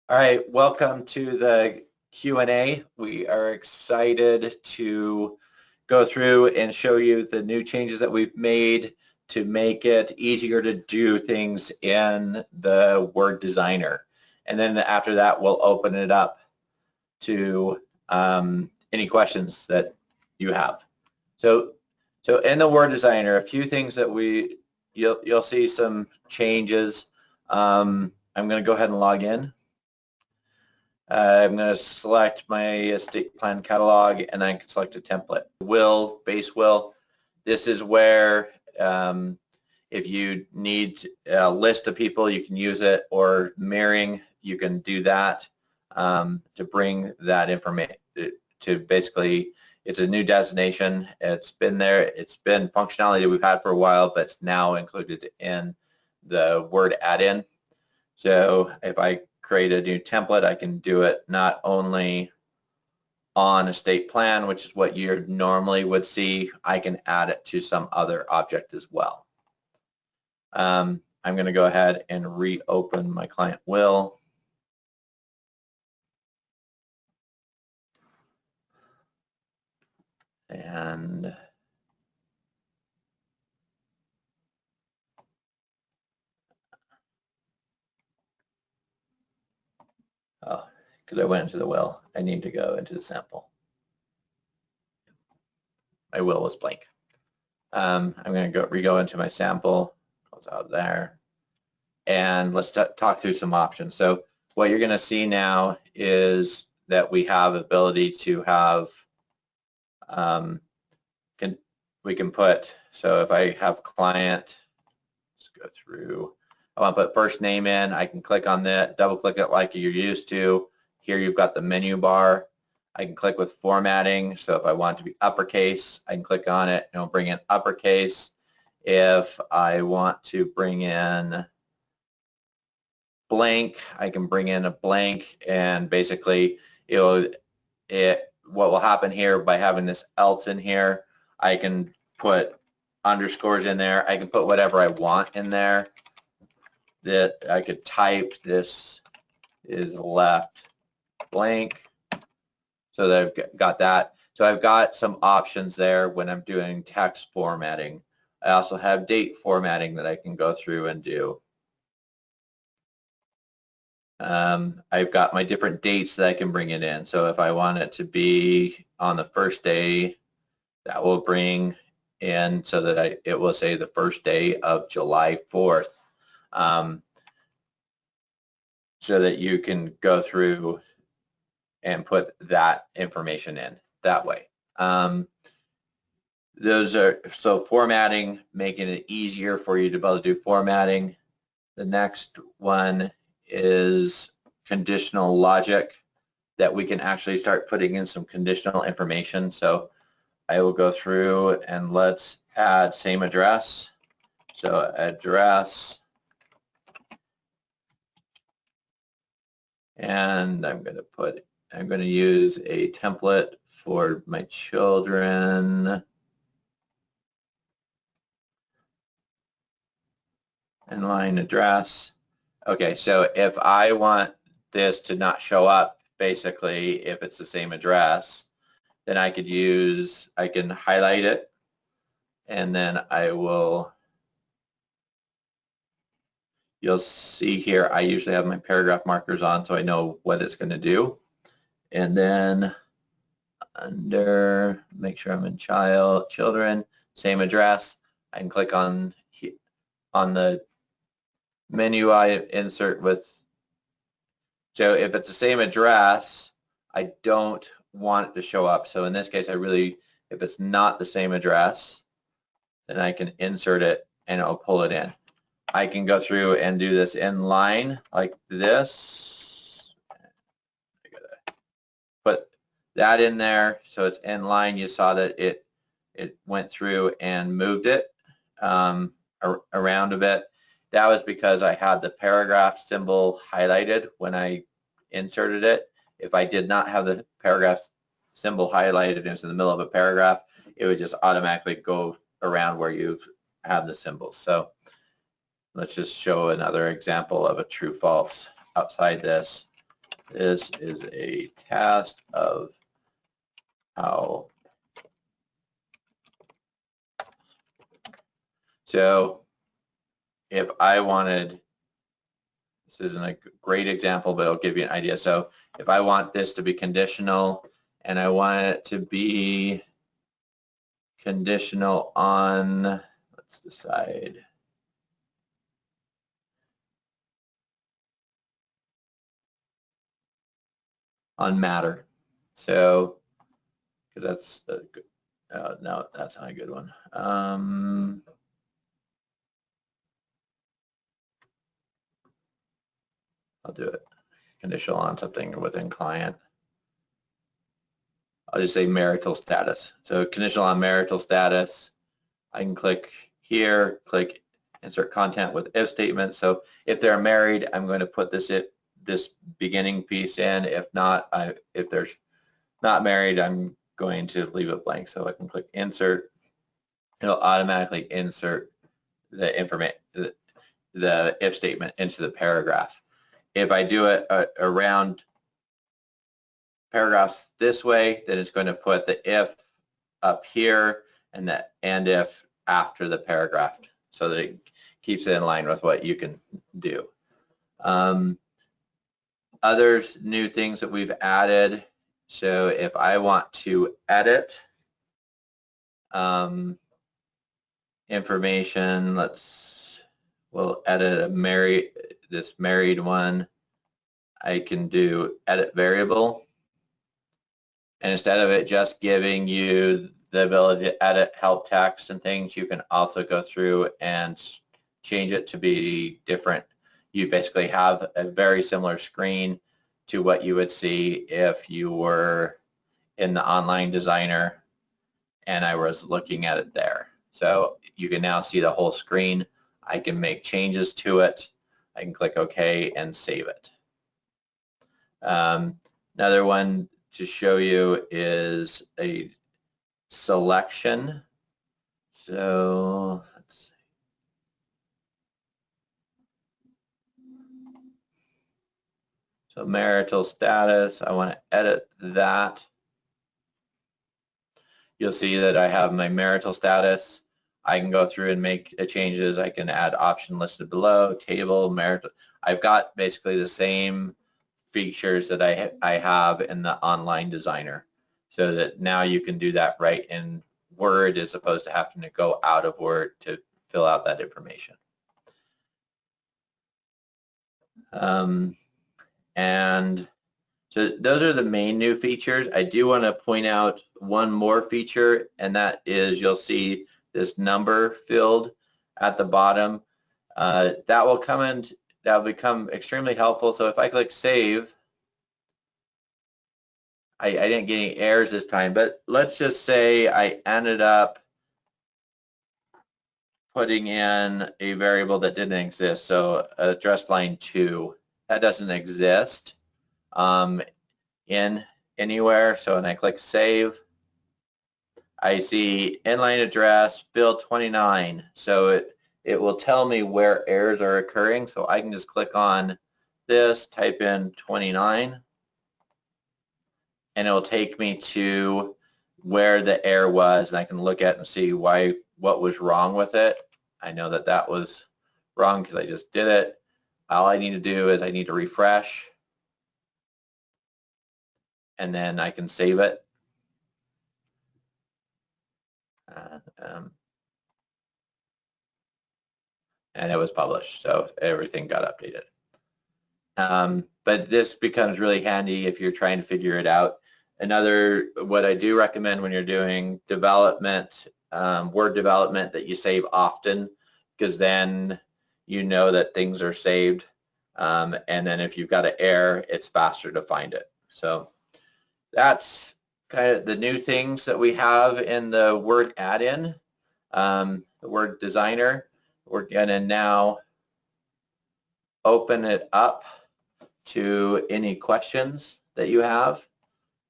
All right, welcome to the Q&A. We are excited to go through and show you the new changes that we've made to make it easier to do things in the Word Designer. And then after that, we'll open it up to any questions that you have. So in the Word Designer, a few things that you'll see some changes. I'm going to go ahead and log in. I'm going to select my estate plan catalog, and I can select a template. Base will. This is where if you need a list of people, you can use it, or mirroring, you can do that to bring that information to basically, it's a new designation. It's been there. It's been functionality that we've had for a while, but it's now included in the Word add-in. So if I create a new template, I can do it not only on estate plan, which is what you normally would see. I can add it to some other object as well. I'm going to go ahead and reopen my client will. And oh, because I went into the will, I need to go into the sample. My will was blank. I'm going to re-go into my sample, close out there, and let's talk through some options. So what you're going to see now is that we have ability to have, we can put, so if I have client, let's go through, I want to put first name in, I can click on that, double click it like you're used to. Here you've got the menu bar. I can click with formatting, so if I want it to be uppercase, I can click on it and it'll bring in uppercase. If I want to bring in blank, I can bring in a blank, and basically what will happen here by having this else in here, I can put underscores in there. I can put whatever I want in there. That I could type this is left blank, so that I've got that. So I've got some options there when I'm doing text formatting. I also have date formatting that I can go through and do. I've got my different dates that I can bring it in. So if I want it to be on the first day, that will bring in so that it will say the first day of July 4th. So that you can go through and put that information in that way. Those are, so formatting, making it easier for you to be able to do formatting. The next one is conditional logic, that we can actually start putting in some conditional information. So I will go through and let's add same address. So address, and I'm going to use a template for my children. Inline address. Okay, so if I want this to not show up, basically, if it's the same address, then I can highlight it, and then you'll see here, I usually have my paragraph markers on so I know what it's going to do. And then under, make sure I'm in children, same address, I can click on the menu I insert with. So if it's the same address, I don't want it to show up. So in this case, if it's not the same address, then I can insert it and it'll pull it in. I can go through and do this in line like this. I gotta put that in there so it's in line. You saw that it went through and moved it around a bit. That was because I had the paragraph symbol highlighted when I inserted it. If I did not have the paragraph symbol highlighted and it's in the middle of a paragraph, it would just automatically go around where you have the symbols. So let's just show another example of a true false outside this. This is a test of how. So if I wanted, this isn't a great example, but it'll give you an idea. So if I want this to be conditional and I want it to be conditional on, let's decide. On matter. So, because that's a good, no, that's not a good one. I'll do it. Conditional on something within client. I'll just say marital status. So conditional on marital status. I can click here, click insert content with if statement. So if they're married, I'm going to put this beginning piece in. If not, if they're not married, I'm going to leave it blank. So I can click insert. It'll automatically insert the information, the if statement into the paragraph. If I do it around paragraphs this way, then it's going to put the if up here and the and if after the paragraph so that it keeps it in line with what you can do. Other new things that we've added. So if I want to edit information, we'll edit this married one. I can do edit variable. And instead of it just giving you the ability to edit help text and things, you can also go through and change it to be different. You basically have a very similar screen to what you would see if you were in the online designer and I was looking at it there. So you can now see the whole screen. I can make changes to it. I can click OK and save it. Another one to show you is a selection. So let's see. So marital status, I want to edit that. You'll see that I have my marital status. I can go through and make changes. I can add option listed below, table, marital. I've got basically the same features that I have in the online designer, so that now you can do that right in Word as opposed to having to go out of Word to fill out that information. And so those are the main new features. I do want to point out one more feature, and that is you'll see this number field at the bottom. That will become extremely helpful. So if I click save, I didn't get any errors this time, but let's just say I ended up putting in a variable that didn't exist. So address line 2, that doesn't exist in anywhere. So when I click save, I see inline address, field 29. So it will tell me where errors are occurring. So I can just click on this, type in 29, and it will take me to where the error was, and I can look at and see what was wrong with it. I know that that was wrong because I just did it. All I need to do is I need to refresh, and then I can save it. And it was published, so everything got updated. But this becomes really handy if you're trying to figure it out. What I do recommend when you're doing development, Word development, that you save often, because then you know that things are saved. And then if you've got an error, it's faster to find it. So that's kind of the new things that we have in the Word add-in, the Word Designer. We're going to now open it up to any questions that you have,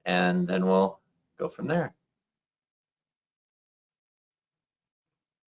and then we'll go from there.